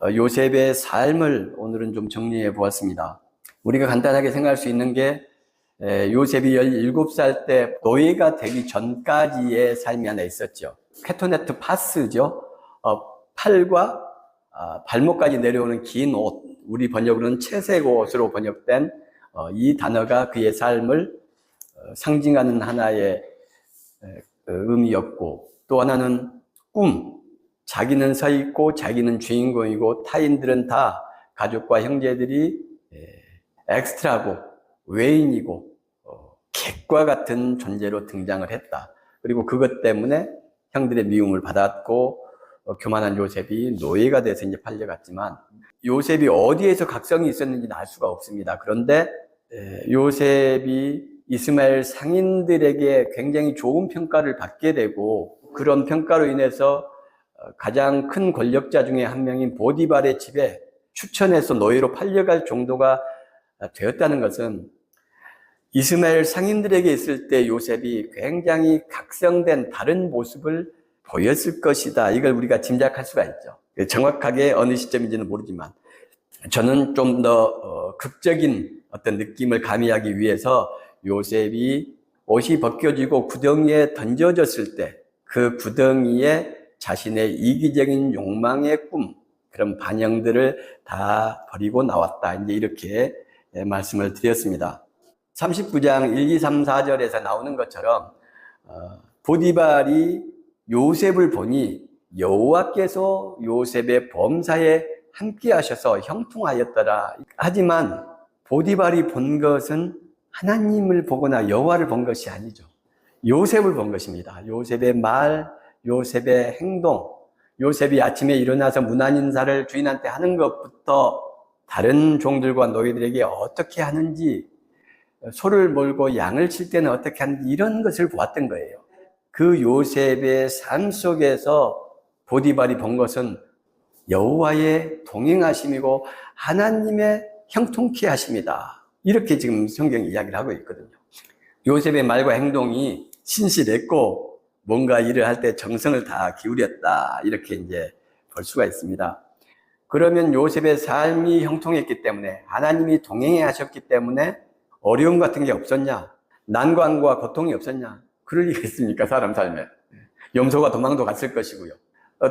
요셉의 삶을 오늘은 좀 정리해 보았습니다. 우리가 간단하게 생각할 수 있는 게 요셉이 17살 때 노예가 되기 전까지의 삶이 하나 있었죠. 케토네트 파스죠. 팔과 발목까지 내려오는 긴 옷, 우리 번역으로는 채색 옷으로 번역된 이 단어가 그의 삶을 상징하는 하나의 의미였고, 또 하나는 꿈, 자기는 서 있고 자기는 주인공이고 타인들은 다 가족과 형제들이 엑스트라고 외인이고 객과 같은 존재로 등장을 했다. 그리고 그것 때문에 형들의 미움을 받았고 교만한 요셉이 노예가 돼서 이제 팔려갔지만, 요셉이 어디에서 각성이 있었는지는 알 수가 없습니다. 그런데 요셉이 이스마엘 상인들에게 굉장히 좋은 평가를 받게 되고, 그런 평가로 인해서 가장 큰 권력자 중에 한 명인 보디발의 집에 추천해서 노예로 팔려갈 정도가 되었다는 것은 이스마엘 상인들에게 있을 때 요셉이 굉장히 각성된 다른 모습을 보였을 것이다. 이걸 우리가 짐작할 수가 있죠. 정확하게 어느 시점인지는 모르지만 저는 좀 더 극적인 어떤 느낌을 가미하기 위해서 요셉이 옷이 벗겨지고 구덩이에 던져졌을 때 그 구덩이에 자신의 이기적인 욕망의 꿈, 그런 반영들을 다 버리고 나왔다. 이제 이렇게 말씀을 드렸습니다. 39장 1, 2, 3, 4절에서 나오는 것처럼 보디발이 요셉을 보니 여호와께서 요셉의 범사에 함께 하셔서 형통하였더라. 하지만 보디발이 본 것은 하나님을 보거나 여호와를 본 것이 아니죠. 요셉을 본 것입니다. 요셉의 말, 요셉의 행동, 요셉이 아침에 일어나서 문안 인사를 주인한테 하는 것부터 다른 종들과 노예들에게 어떻게 하는지, 소를 몰고 양을 칠 때는 어떻게 하는지, 이런 것을 보았던 거예요. 그 요셉의 삶 속에서 보디발이 본 것은 여호와의 동행하심이고 하나님의 형통케 하심이다. 이렇게 지금 성경이 이야기를 하고 있거든요. 요셉의 말과 행동이 신실했고 뭔가 일을 할 때 정성을 다 기울였다. 이렇게 이제 볼 수가 있습니다. 그러면 요셉의 삶이 형통했기 때문에, 하나님이 동행해 하셨기 때문에 어려움 같은 게 없었냐? 난관과 고통이 없었냐? 그럴 리가 있습니까? 사람 삶에. 염소가 도망도 갔을 것이고요.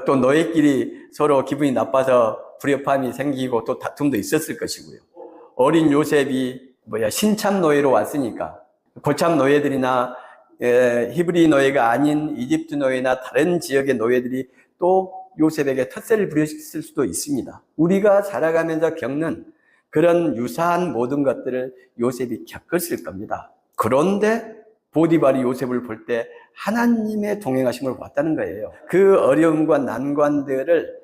또 노예끼리 서로 기분이 나빠서 불협화음이 생기고 또 다툼도 있었을 것이고요. 어린 요셉이 신참 노예로 왔으니까 고참 노예들이나 히브리 노예가 아닌 이집트 노예나 다른 지역의 노예들이 또 요셉에게 텃세를 부렸을 수도 있습니다. 우리가 살아가면서 겪는 그런 유사한 모든 것들을 요셉이 겪었을 겁니다. 그런데 보디발이 요셉을 볼 때 하나님의 동행하심을 봤다는 거예요. 그 어려움과 난관들을,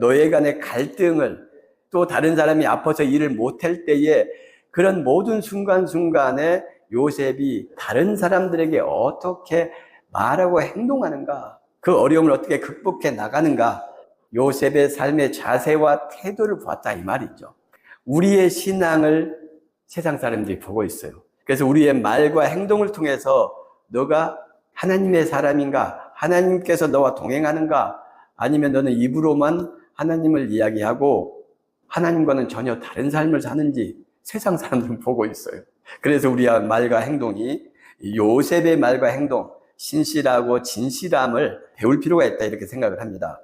노예 간의 갈등을, 또 다른 사람이 아파서 일을 못할 때에 그런 모든 순간순간에 요셉이 다른 사람들에게 어떻게 말하고 행동하는가, 그 어려움을 어떻게 극복해 나가는가, 요셉의 삶의 자세와 태도를 보았다, 이 말이죠. 우리의 신앙을 세상 사람들이 보고 있어요. 그래서 우리의 말과 행동을 통해서 너가 하나님의 사람인가, 하나님께서 너와 동행하는가, 아니면 너는 입으로만 하나님을 이야기하고 하나님과는 전혀 다른 삶을 사는지 세상 사람들은 보고 있어요. 그래서 우리의 말과 행동이 요셉의 말과 행동, 신실하고 진실함을 배울 필요가 있다, 이렇게 생각을 합니다.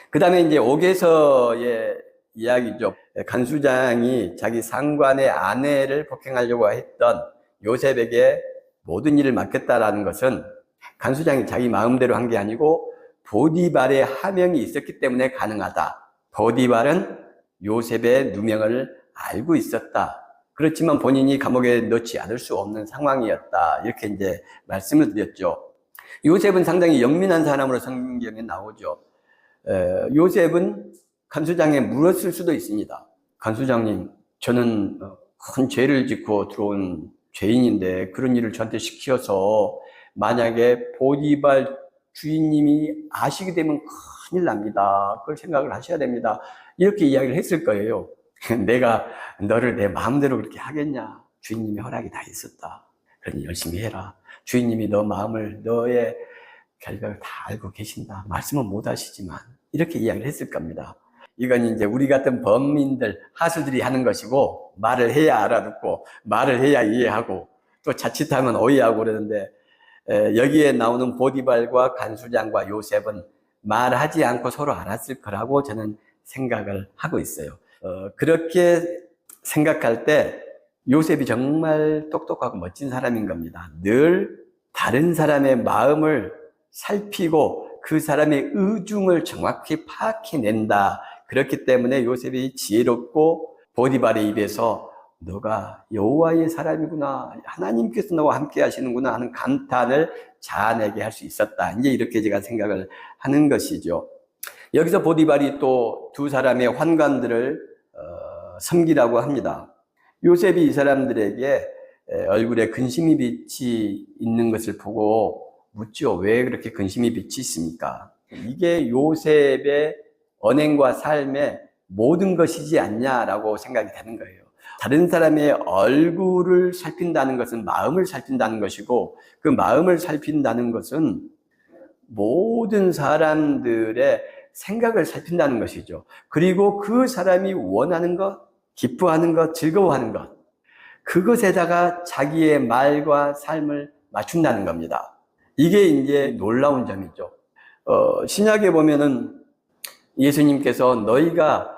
그 다음에 이제 옥에서의 이야기죠. 간수장이 자기 상관의 아내를 폭행하려고 했던 요셉에게 모든 일을 맡겼다라는 것은 간수장이 자기 마음대로 한 게 아니고 보디발의 하명이 있었기 때문에 가능하다. 보디발은 요셉의 누명을 알고 있었다. 그렇지만 본인이 감옥에 넣지 않을 수 없는 상황이었다. 이렇게 이제 말씀을 드렸죠. 요셉은 상당히 영민한 사람으로 성경에 나오죠. 요셉은 간수장에 물었을 수도 있습니다. 간수장님, 저는 큰 죄를 짓고 들어온 죄인인데 그런 일을 저한테 시켜서 만약에 보디발 주인님이 아시게 되면 큰일 납니다. 그걸 생각을 하셔야 됩니다. 이렇게 이야기를 했을 거예요. 내가 너를 내 마음대로 그렇게 하겠냐? 주인님의 허락이 다 있었다. 그러니 열심히 해라. 주인님이 너 마음을, 너의 결과를 다 알고 계신다. 말씀은 못 하시지만 이렇게 이야기를 했을 겁니다. 이건 이제 우리 같은 범인들, 하수들이 하는 것이고, 말을 해야 알아듣고, 말을 해야 이해하고, 또 자칫하면 오해하고 그러는데, 여기에 나오는 보디발과 간수장과 요셉은 말하지 않고 서로 알았을 거라고 저는 생각을 하고 있어요. 그렇게 생각할 때 요셉이 정말 똑똑하고 멋진 사람인 겁니다. 늘 다른 사람의 마음을 살피고 그 사람의 의중을 정확히 파악해낸다. 그렇기 때문에 요셉이 지혜롭고 보디발의 입에서 너가 여호와의 사람이구나, 하나님께서 너와 함께 하시는구나 하는 감탄을 자아내게 할 수 있었다. 이제 이렇게 제가 생각을 하는 것이죠. 여기서 보디발이 또 두 사람의 환관들을 섬기라고 합니다. 요셉이 이 사람들에게 얼굴에 근심이 빛이 있는 것을 보고 묻죠. 왜 그렇게 근심이 빛이 있습니까? 이게 요셉의 언행과 삶의 모든 것이지 않냐라고 생각이 되는 거예요. 다른 사람의 얼굴을 살핀다는 것은 마음을 살핀다는 것이고, 그 마음을 살핀다는 것은 모든 사람들의 생각을 살핀다는 것이죠. 그리고 그 사람이 원하는 것, 기뻐하는 것, 즐거워하는 것, 그것에다가 자기의 말과 삶을 맞춘다는 겁니다. 이게 이제 놀라운 점이죠. 신약에 보면은 예수님께서 너희가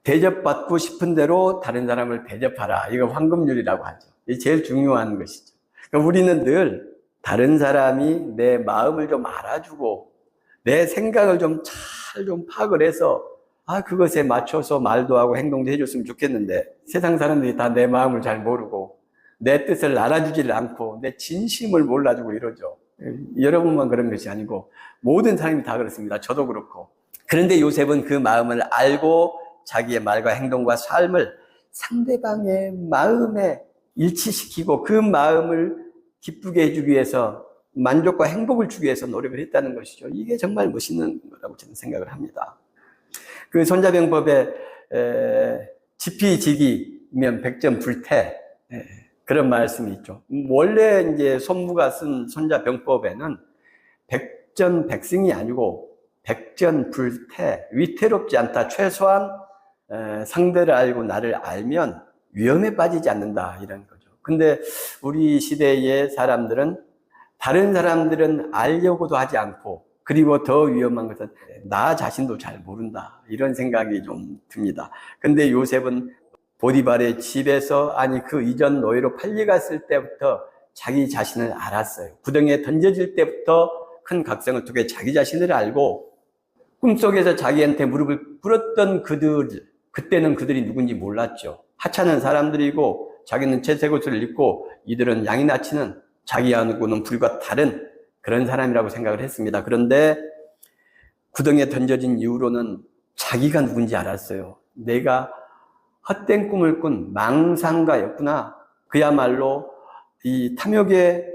대접받고 싶은 대로 다른 사람을 대접하라. 이거 황금률이라고 하죠. 이게 제일 중요한 것이죠. 그러니까 우리는 늘 다른 사람이 내 마음을 좀 알아주고 내 생각을 좀 잘 파악을 해서 그것에 맞춰서 말도 하고 행동도 해줬으면 좋겠는데 세상 사람들이 다 내 마음을 잘 모르고 내 뜻을 알아주지를 않고 내 진심을 몰라주고 이러죠. 여러분만 그런 것이 아니고 모든 사람이 다 그렇습니다. 저도 그렇고. 그런데 요셉은 그 마음을 알고 자기의 말과 행동과 삶을 상대방의 마음에 일치시키고 그 마음을 기쁘게 해주기 위해서 만족과 행복을 주기 위해서 노력을 했다는 것이죠. 이게 정말 멋있는 거라고 저는 생각을 합니다. 그 손자병법에 지피지기면 백전 불태 그런 말씀이 있죠. 원래 이제 손무가 쓴 손자병법에는 백전백승이 아니고 백전불태, 위태롭지 않다. 최소한 상대를 알고 나를 알면 위험에 빠지지 않는다 이런 거죠. 근데 우리 시대의 사람들은 다른 사람들은 알려고도 하지 않고 그리고 더 위험한 것은 나 자신도 잘 모른다 이런 생각이 좀 듭니다. 근데 요셉은 보디발의 집에서 그 이전 노예로 팔려갔을 때부터 자기 자신을 알았어요. 구덩이에 던져질 때부터 큰 각성을 통해 자기 자신을 알고 꿈속에서 자기한테 무릎을 꿇었던 그때는 그들이 누군지 몰랐죠. 하찮은 사람들이고 자기는 채색 옷을 입고 이들은 양이 나치는 자기하고는 불과 다른 그런 사람이라고 생각을 했습니다. 그런데 구덩이에 던져진 이후로는 자기가 누군지 알았어요. 내가 헛된 꿈을 꾼 망상가였구나. 그야말로 이 탐욕의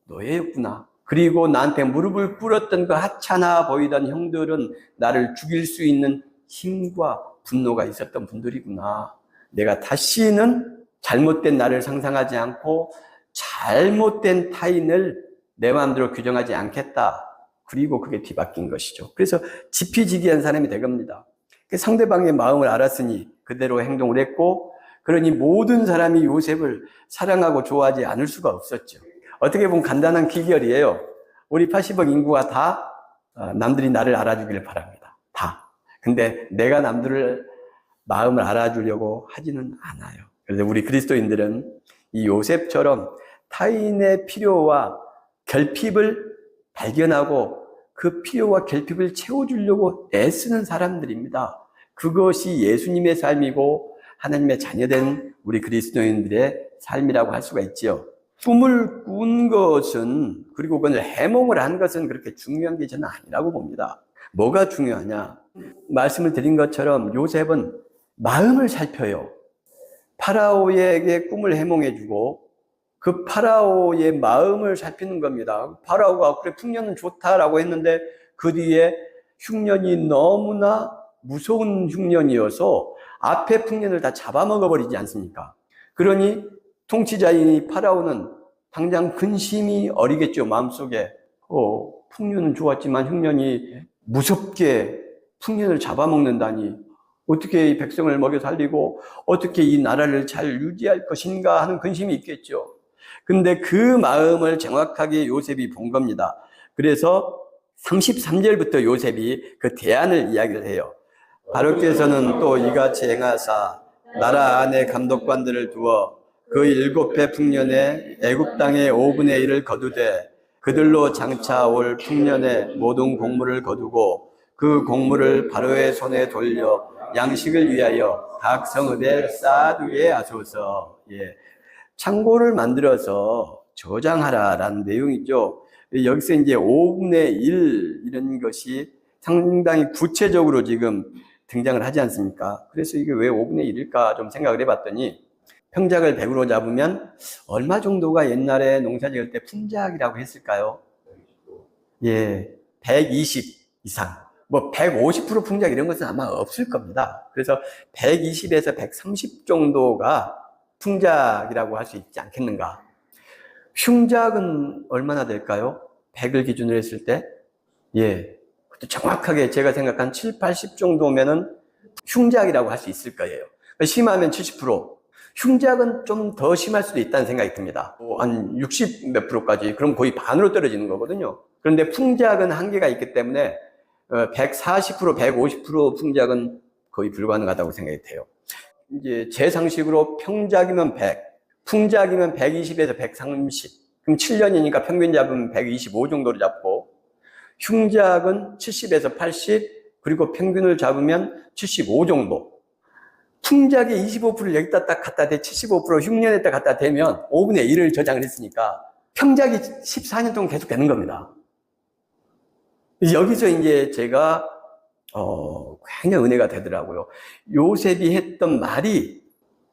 노예였구나. 그리고 나한테 무릎을 꿇었던 그 하찮아 보이던 형들은 나를 죽일 수 있는 힘과 분노가 있었던 분들이구나. 내가 다시는 잘못된 나를 상상하지 않고 잘못된 타인을 내 마음대로 규정하지 않겠다. 그리고 그게 뒤바뀐 것이죠. 그래서 지피지기한 사람이 된 겁니다. 상대방의 마음을 알았으니 그대로 행동을 했고, 그러니 모든 사람이 요셉을 사랑하고 좋아하지 않을 수가 없었죠. 어떻게 보면 간단한 귀결이에요. 우리 80억 인구가 다 남들이 나를 알아주기를 바랍니다. 다. 근데 내가 남들을 마음을 알아주려고 하지는 않아요. 그래서 우리 그리스도인들은 이 요셉처럼 타인의 필요와 결핍을 발견하고 그 필요와 결핍을 채워주려고 애쓰는 사람들입니다. 그것이 예수님의 삶이고 하나님의 자녀된 우리 그리스도인들의 삶이라고 할 수가 있죠. 꿈을 꾼 것은, 그리고 그걸 해몽을 한 것은 그렇게 중요한 게 저는 아니라고 봅니다. 뭐가 중요하냐? 말씀을 드린 것처럼 요셉은 마음을 살펴요. 파라오에게 꿈을 해몽해주고 그 파라오의 마음을 살피는 겁니다. 파라오가 그래 풍년은 좋다라고 했는데 그 뒤에 흉년이 너무나 무서운 흉년이어서 앞에 풍년을 다 잡아먹어버리지 않습니까? 그러니 통치자인 파라오는 당장 근심이 어리겠죠. 마음속에 풍년은 좋았지만 흉년이 무섭게 풍년을 잡아먹는다니 어떻게 이 백성을 먹여 살리고 어떻게 이 나라를 잘 유지할 것인가 하는 근심이 있겠죠. 근데 그 마음을 정확하게 요셉이 본 겁니다. 그래서 33절부터 요셉이 그 대안을 이야기를 해요. 바로께서는 또 이같이 행하사 나라 안에 감독관들을 두어 그 7해 풍년에 애굽 땅의 5분의 1을 거두되 그들로 장차 올 풍년에 모든 곡물을 거두고 그 곡물을 바로의 손에 돌려 양식을 위하여 각 성읍에 쌓아두게 하소서. 예. 창고를 만들어서 저장하라라는 내용이죠. 여기서 이제 5분의 1 이런 것이 상당히 구체적으로 지금 등장을 하지 않습니까? 그래서 이게 왜 5분의 1일까 좀 생각을 해봤더니 평작을 100으로 잡으면 얼마 정도가 옛날에 농사 지을 때 풍작이라고 했을까요? 예, 120 이상. 뭐 150% 풍작 이런 것은 아마 없을 겁니다. 그래서 120에서 130 정도가 풍작이라고 할 수 있지 않겠는가. 흉작은 얼마나 될까요? 100을 기준으로 했을 때? 예. 정확하게 제가 생각한 7, 80 정도면은 흉작이라고 할 수 있을 거예요. 심하면 70%. 흉작은 좀 더 심할 수도 있다는 생각이 듭니다. 한 60 몇 프로까지. 그럼 거의 반으로 떨어지는 거거든요. 그런데 풍작은 한계가 있기 때문에 140%, 150% 풍작은 거의 불가능하다고 생각이 돼요. 이제 제 상식으로 평작이면 100, 풍작이면 120에서 130. 그럼 7년이니까 평균 잡으면 125 정도로 잡고, 흉작은 70에서 80, 그리고 평균을 잡으면 75 정도. 풍작의 25%를 여기다 딱 갖다 대, 75% 흉년에다 갖다 대면 5분의 1을 저장을 했으니까 평작이 14년 동안 계속 되는 겁니다. 여기서 이제 제가 굉장히 은혜가 되더라고요. 요셉이 했던 말이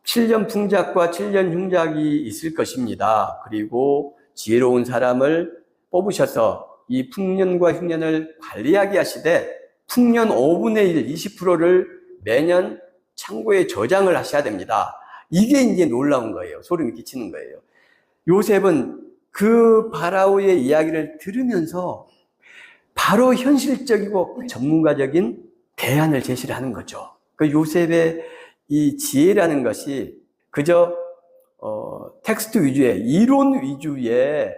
7년 풍작과 7년 흉작이 있을 것입니다. 그리고 지혜로운 사람을 뽑으셔서 이 풍년과 흉년을 관리하게 하시되 풍년 5분의 1, 20%를 매년 창고에 저장을 하셔야 됩니다. 이게 이제 놀라운 거예요. 소름이 끼치는 거예요. 요셉은 그 바라오의 이야기를 들으면서 바로 현실적이고 전문가적인 대안을 제시를 하는 거죠. 그 요셉의 이 지혜라는 것이 그저 텍스트 위주의 이론 위주의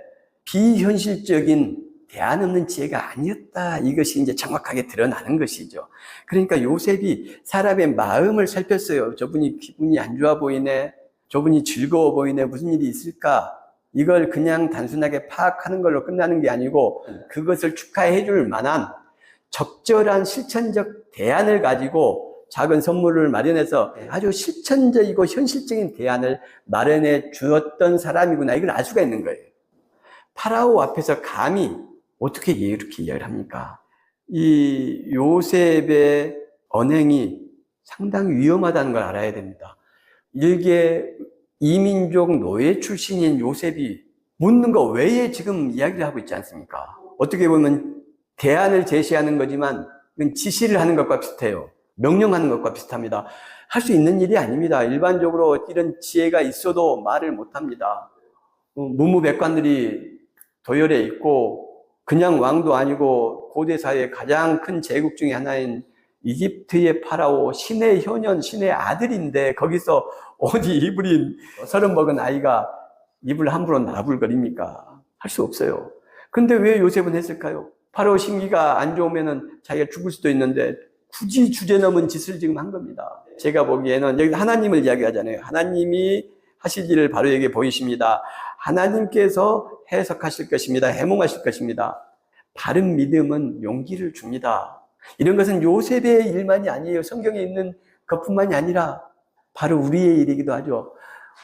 비현실적인 대안 없는 지혜가 아니었다. 이것이 이제 정확하게 드러나는 것이죠. 그러니까 요셉이 사람의 마음을 살폈어요. 저분이 기분이 안 좋아 보이네. 저분이 즐거워 보이네. 무슨 일이 있을까? 이걸 그냥 단순하게 파악하는 걸로 끝나는 게 아니고 그것을 축하해 줄 만한 적절한 실천적 대안을 가지고 작은 선물을 마련해서 아주 실천적이고 현실적인 대안을 마련해 주었던 사람이구나. 이걸 알 수가 있는 거예요. 파라오 앞에서 감히 어떻게 이렇게 이야기를 합니까? 이 요셉의 언행이 상당히 위험하다는 걸 알아야 됩니다. 일개 이민족 노예 출신인 요셉이 묻는 거 외에 지금 이야기를 하고 있지 않습니까? 어떻게 보면 대안을 제시하는 거지만 지시를 하는 것과 비슷해요. 명령하는 것과 비슷합니다. 할 수 있는 일이 아닙니다. 일반적으로 이런 지혜가 있어도 말을 못합니다. 무무백관들이 도열에 있고 그냥 왕도 아니고 고대 사회의 가장 큰 제국 중에 하나인 이집트의 파라오 신의 효년, 신의 아들인데 거기서 어디 이불이 30 먹은 아이가 입을 함부로 나불거립니까? 할 수 없어요. 근데 왜 요셉은 했을까요? 파라오 심기가 안 좋으면 자기가 죽을 수도 있는데 굳이 주제넘은 짓을 지금 한 겁니다. 제가 보기에는 여기 하나님을 이야기하잖아요. 하나님이 하실 일을 바로에게 보이십니다. 하나님께서 해석하실 것입니다. 해몽하실 것입니다. 바른 믿음은 용기를 줍니다. 이런 것은 요셉의 일만이 아니에요. 성경에 있는 것뿐만이 아니라 바로 우리의 일이기도 하죠.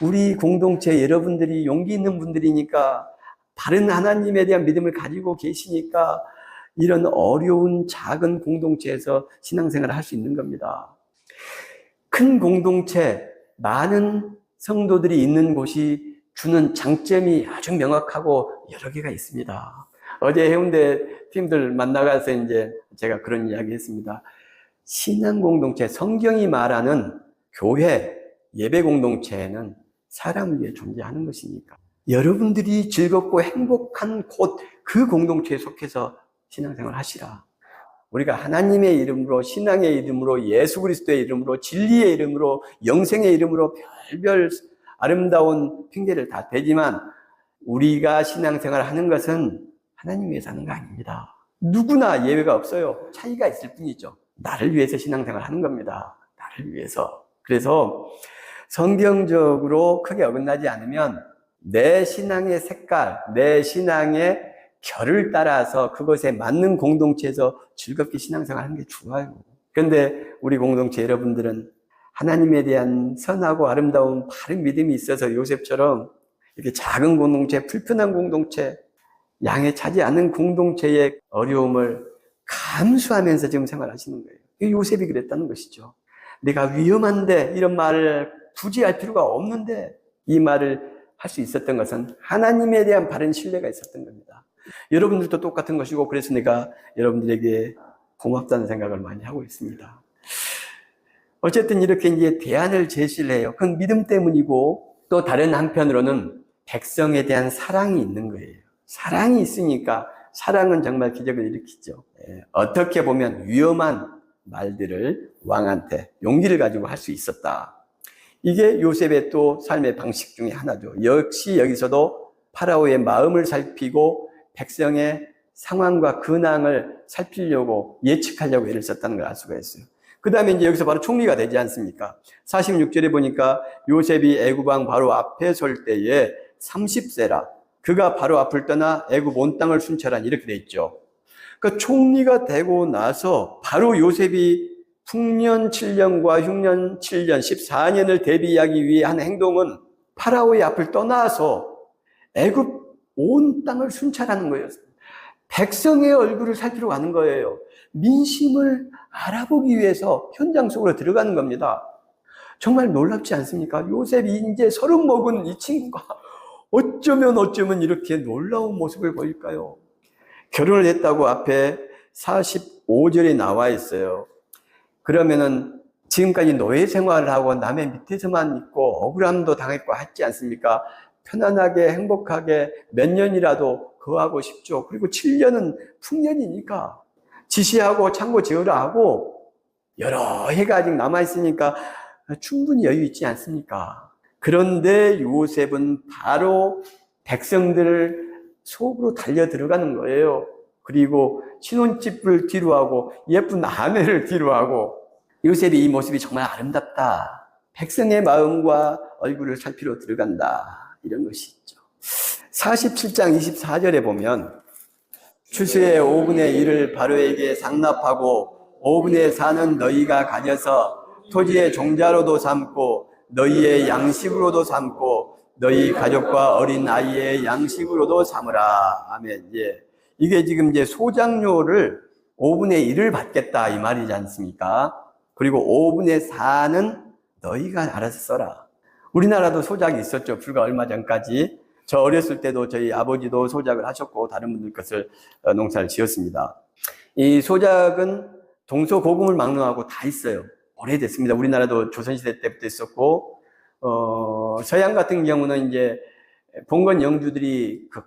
우리 공동체 여러분들이 용기 있는 분들이니까 바른 하나님에 대한 믿음을 가지고 계시니까 이런 어려운 작은 공동체에서 신앙생활을 할 수 있는 겁니다. 큰 공동체, 많은 성도들이 있는 곳이 주는 장점이 아주 명확하고 여러 개가 있습니다. 어제 해운대 팀들 만나가서 이제 제가 그런 이야기 했습니다. 신앙 공동체, 성경이 말하는 교회, 예배 공동체에는 사람을 위해 존재하는 것이니까. 여러분들이 즐겁고 행복한 곳, 그 공동체에 속해서 신앙생활 하시라. 우리가 하나님의 이름으로, 신앙의 이름으로, 예수 그리스도의 이름으로, 진리의 이름으로, 영생의 이름으로 별별 아름다운 핑계를 다 대지만 우리가 신앙생활을 하는 것은 하나님 위해서 하는 거 아닙니다. 누구나 예외가 없어요. 차이가 있을 뿐이죠. 나를 위해서 신앙생활을 하는 겁니다. 나를 위해서. 그래서 성경적으로 크게 어긋나지 않으면 내 신앙의 색깔, 내 신앙의 결을 따라서 그것에 맞는 공동체에서 즐겁게 신앙생활 하는 게 좋아요. 그런데 우리 공동체 여러분들은 하나님에 대한 선하고 아름다운 바른 믿음이 있어서 요셉처럼 이렇게 작은 공동체, 불편한 공동체, 양에 차지 않는 공동체의 어려움을 감수하면서 지금 생활하시는 거예요. 요셉이 그랬다는 것이죠. 내가 위험한데 이런 말을 굳이 할 필요가 없는데 이 말을 할 수 있었던 것은 하나님에 대한 바른 신뢰가 있었던 겁니다. 여러분들도 똑같은 것이고 그래서 내가 여러분들에게 고맙다는 생각을 많이 하고 있습니다. 어쨌든 이렇게 이제 대안을 제시를 해요. 그건 믿음 때문이고 또 다른 한편으로는 백성에 대한 사랑이 있는 거예요. 사랑이 있으니까 사랑은 정말 기적을 일으키죠. 어떻게 보면 위험한 말들을 왕한테 용기를 가지고 할 수 있었다. 이게 요셉의 또 삶의 방식 중에 하나죠. 역시 여기서도 파라오의 마음을 살피고 백성의 상황과 근황을 살피려고 예측하려고 애를 썼다는 걸 알 수가 있어요. 그 다음에 이제 여기서 바로 총리가 되지 않습니까? 46절에 보니까 요셉이 애굽 왕 바로 앞에 설 때에 30세라. 그가 바로 앞을 떠나 애굽 온 땅을 순찰한 이렇게 돼 있죠. 그러니까 총리가 되고 나서 바로 요셉이 풍년 7년과 흉년 7년, 14년을 대비하기 위해 한 행동은 파라오의 앞을 떠나서 애굽 온 땅을 순찰하는 거예요. 백성의 얼굴을 살피러 가는 거예요. 민심을 알아보기 위해서 현장 속으로 들어가는 겁니다. 정말 놀랍지 않습니까? 요셉이 이제 30 먹은 이 친구가 어쩌면 이렇게 놀라운 모습을 보일까요? 결혼을 했다고 앞에 45절에 나와 있어요. 그러면은 지금까지 노예 생활을 하고 남의 밑에서만 있고 억울함도 당했고 하지 않습니까? 편안하게 행복하게 몇 년이라도 거하고 싶죠. 그리고 7년은 풍년이니까 지시하고 창고 지으라 하고 여러 해가 아직 남아있으니까 충분히 여유 있지 않습니까? 그런데 요셉은 바로 백성들을 속으로 달려 들어가는 거예요. 그리고 신혼집을 뒤로하고 예쁜 아내를 뒤로하고 요셉이 이 모습이 정말 아름답다. 백성의 마음과 얼굴을 살피러 들어간다. 이런 것이 있죠. 47장 24절에 보면 추수의 5분의 1을 바로에게 상납하고 5분의 4는 너희가 가져서 토지의 종자로도 삼고 너희의 양식으로도 삼고 너희 가족과 어린 아이의 양식으로도 삼으라. 아멘. 예. 이게 지금 이제 소작료를 5분의 1을 받겠다 이 말이지 않습니까? 그리고 5분의 4는 너희가 알아서 써라. 우리나라도 소작이 있었죠. 불과 얼마 전까지. 저 어렸을 때도 저희 아버지도 소작을 하셨고 다른 분들 것을 농사를 지었습니다. 이 소작은 동서고금을 막론하고 다 있어요. 오래됐습니다. 우리나라도 조선시대 때부터 있었고 서양 같은 경우는 이제 봉건 영주들이 그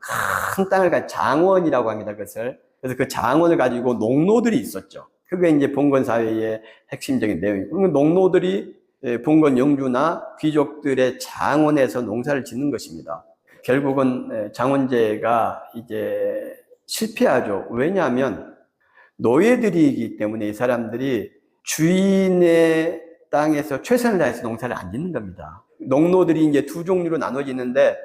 큰 땅을 가진 장원이라고 합니다. 그것을. 그래서 그 장원을 가지고 농노들이 있었죠. 그게 이제 봉건 사회의 핵심적인 내용이고, 농노들이 봉건 영주나 귀족들의 장원에서 농사를 짓는 것입니다. 결국은 장원제가 이제 실패하죠. 왜냐하면 노예들이기 때문에 이 사람들이 주인의 땅에서 최선을 다해서 농사를 안 짓는 겁니다. 농노들이 이제 두 종류로 나눠지는데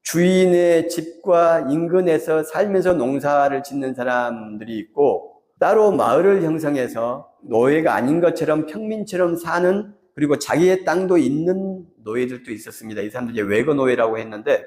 주인의 집과 인근에서 살면서 농사를 짓는 사람들이 있고 따로 마을을 형성해서 노예가 아닌 것처럼 평민처럼 사는 그리고 자기의 땅도 있는 노예들도 있었습니다. 이 사람들 이제 외거노예라고 했는데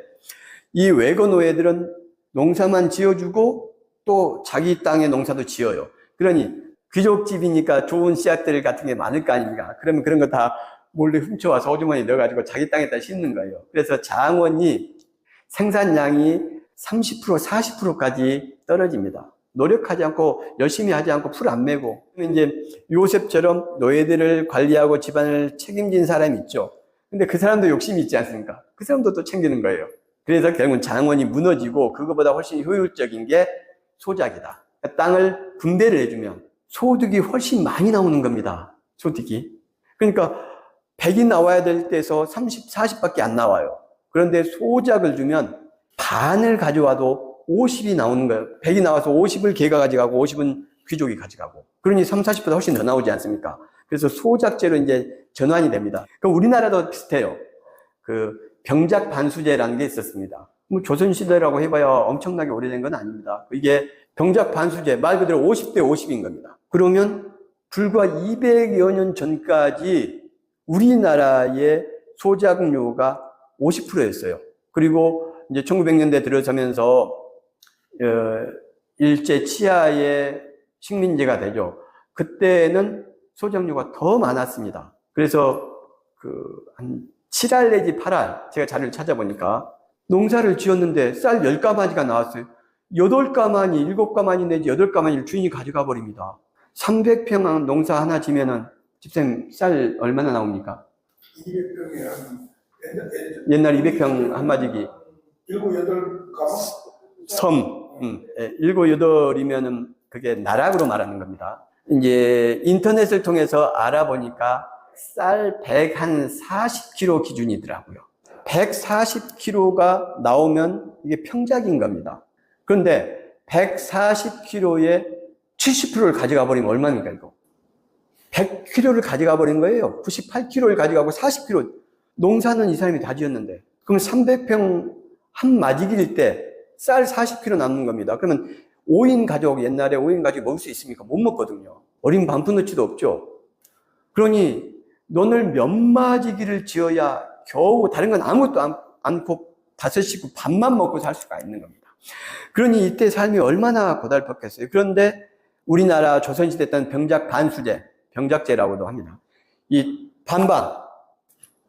이 외거노예들은 농사만 지어주고 또 자기 땅에 농사도 지어요. 그러니 귀족집이니까 좋은 씨앗들 같은 게 많을 거 아닙니까? 그러면 그런 거 다 몰래 훔쳐와서 호주머니에 넣어가지고 자기 땅에다 심는 거예요. 그래서 장원이 생산량이 30%, 40%까지 떨어집니다. 노력하지 않고 열심히 하지 않고 풀 안 메고 이제 요셉처럼 노예들을 관리하고 집안을 책임진 사람이 있죠. 근데 그 사람도 욕심이 있지 않습니까? 그 사람도 또 챙기는 거예요. 그래서 결국은 장원이 무너지고 그거보다 훨씬 효율적인 게 소작이다. 땅을 분배를 해주면 소득이 훨씬 많이 나오는 겁니다. 소득이. 그러니까 100이 나와야 될 때에서 30, 40밖에 안 나와요. 그런데 소작을 주면 반을 가져와도 50이 나오는 거예요. 100이 나와서 50을 걔가 가져가고 50은 귀족이 가져가고. 그러니 3, 40보다 훨씬 더 나오지 않습니까? 그래서 소작제로 이제 전환이 됩니다. 그럼 우리나라도 비슷해요. 그 병작 반수제라는 게 있었습니다. 뭐 조선시대라고 해봐야 엄청나게 오래된 건 아닙니다. 이게 병작 반수제, 말 그대로 50대 50인 겁니다. 그러면 불과 200여 년 전까지 우리나라의 소작료가 50%였어요. 그리고 이제 1900년대 들어서면서 일제 치하의 식민지가 되죠. 그때는 소작료가 더 많았습니다. 그래서 한 7알 내지 8알, 제가 자료를 찾아보니까 농사를 지었는데 쌀 10가마니가 나왔어요. 8가마니, 7가마니 내지 8가마니를 주인이 가져가 버립니다. 300평 농사 하나 지면은 집사님 쌀 얼마나 나옵니까? 200평이면 옛날 200평 한마디기 7, 8가마? 섬 7, 8이면은 그게 나락으로 말하는 겁니다. 이제 인터넷을 통해서 알아보니까 쌀 140kg 기준이더라고요. 140kg가 나오면 이게 평작인 겁니다. 그런데 140kg에 70%를 가져가 버리면 얼마입니까, 이거? 100kg를 가져가 버린 거예요. 98kg를 가져가고 40kg. 농사는 이 사람이 다 지었는데. 그럼 300평 한 마디기일 때 쌀 40kg 남는 겁니다. 그러면 5인 가족, 옛날에 5인 가족이 먹을 수 있습니까? 못 먹거든요. 어린 반푼어치도 없죠. 그러니 너는 몇 마디기를 지어야 겨우 다른 건 아무것도 않고 5식구 밥만 먹고 살 수가 있는 겁니다. 그러니 이때 삶이 얼마나 고달팠겠어요. 그런데 우리나라 조선시대 때는 병작 반수제, 병작제라고도 합니다. 이 반반,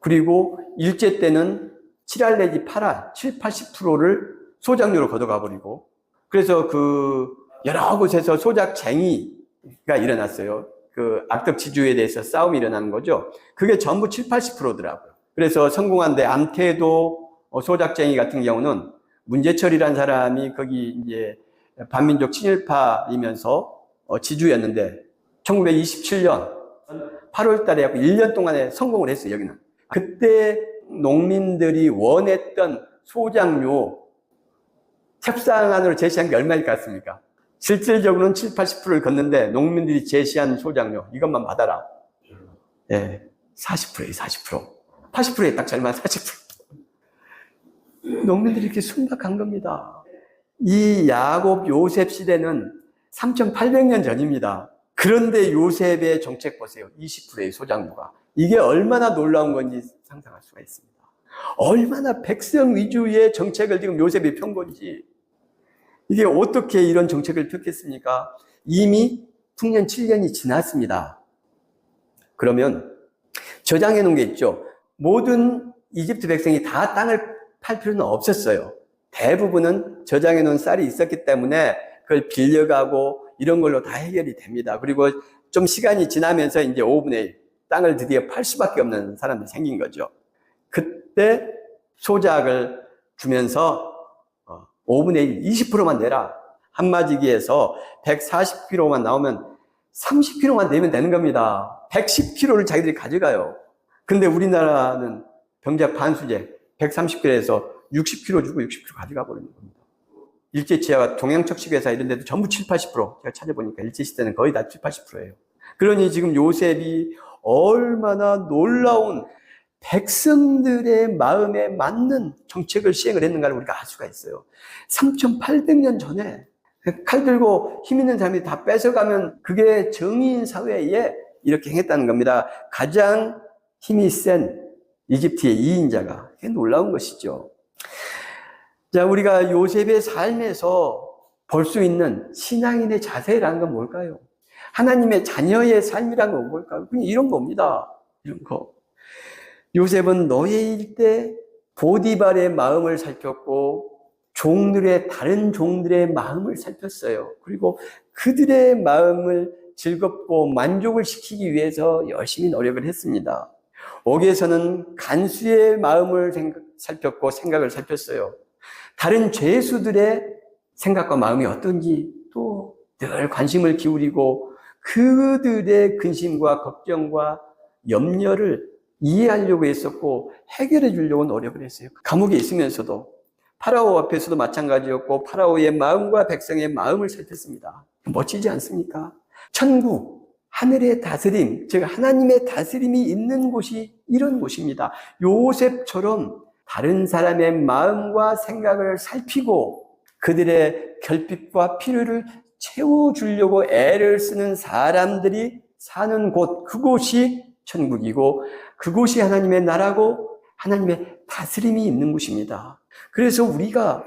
그리고 일제 때는 7알 내지 8알, 7, 80%를 소작료로 걷어가 버리고, 그래서 여러 곳에서 소작쟁이가 일어났어요. 악덕지주에 대해서 싸움이 일어나는 거죠. 그게 전부 7, 80%더라고요. 그래서 성공한데 암태도 소작쟁이 같은 경우는 문제철이라는 사람이 거기 이제 반민족 친일파이면서 지주였는데 1927년 8월 달에 하고 1년 동안에 성공을 했어요, 여기는. 그때 농민들이 원했던 소작료 협상안으로 제시한 게 얼마일 것 같습니까? 실질적으로는 7, 80%를 걷는데 농민들이 제시한 소작료 이것만 받아라. 예, 40%예요, 40%. 80%에 딱 절만 40%. 농민들이 이렇게 순박한 겁니다. 이 야곱 요셉 시대는 3,800년 전입니다. 그런데 요셉의 정책 보세요. 20%의 소작료가. 이게 얼마나 놀라운 건지 상상할 수가 있습니다. 얼마나 백성 위주의 정책을 지금 요셉이 편 건지. 이게 어떻게 이런 정책을 폈겠습니까? 이미 풍년 7년이 지났습니다. 그러면 저장해 놓은 게 있죠. 모든 이집트 백성이 다 땅을 팔 필요는 없었어요. 대부분은 저장해 놓은 쌀이 있었기 때문에 그걸 빌려가고 이런 걸로 다 해결이 됩니다. 그리고 좀 시간이 지나면서 이제 5분의 1 땅을 드디어 팔 수밖에 없는 사람들이 생긴 거죠. 그때 소작을 주면서 5분의 1, 20%만 내라. 한마디기에서 140kg만 나오면 30kg만 내면 되는 겁니다. 110kg를 자기들이 가져가요. 근데 우리나라는 병작 반수제 130kg에서 60kg 주고 60kg 가져가 버리는 겁니다. 일제치하가 동양척식회사 이런 데도 전부 7, 80%. 제가 찾아보니까 일제시대는 거의 다 7, 80%예요. 그러니 지금 요셉이 얼마나 놀라운 백성들의 마음에 맞는 정책을 시행을 했는가를 우리가 알 수가 있어요. 3,800년 전에 칼 들고 힘 있는 사람이 다 뺏어가면 그게 정의인 사회에 이렇게 행했다는 겁니다. 가장 힘이 센 이집트의 2인자가. 그게 놀라운 것이죠. 자, 우리가 요셉의 삶에서 볼 수 있는 신앙인의 자세라는 건 뭘까요? 하나님의 자녀의 삶이라는 건 뭘까요? 그냥 이런 겁니다. 이런 거. 요셉은 노예일 때 보디발의 마음을 살폈고 다른 종들의 마음을 살폈어요. 그리고 그들의 마음을 즐겁고 만족을 시키기 위해서 열심히 노력을 했습니다. 옥에서는 간수의 마음을 살폈고 생각을 살폈어요. 다른 죄수들의 생각과 마음이 어떤지 또 늘 관심을 기울이고 그들의 근심과 걱정과 염려를 이해하려고 했었고 해결해 주려고 노력을 했어요. 감옥에 있으면서도 파라오 앞에서도 마찬가지였고 파라오의 마음과 백성의 마음을 살폈습니다. 멋지지 않습니까? 천국, 하늘의 다스림, 즉 하나님의 다스림이 있는 곳이 이런 곳입니다. 요셉처럼 다른 사람의 마음과 생각을 살피고 그들의 결핍과 필요를 채워주려고 애를 쓰는 사람들이 사는 곳, 그곳이 천국이고 그곳이 하나님의 나라고 하나님의 다스림이 있는 곳입니다. 그래서 우리가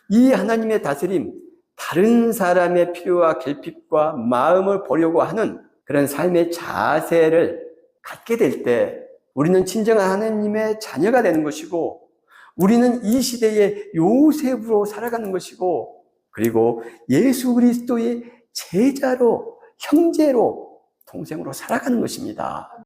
이 하나님의 다스림, 다른 사람의 필요와 결핍과 마음을 보려고 하는 그런 삶의 자세를 갖게 될 때 우리는 진정한 하나님의 자녀가 되는 것이고 우리는 이 시대의 요셉으로 살아가는 것이고 그리고 예수 그리스도의 제자로 형제로 동생으로 살아가는 것입니다.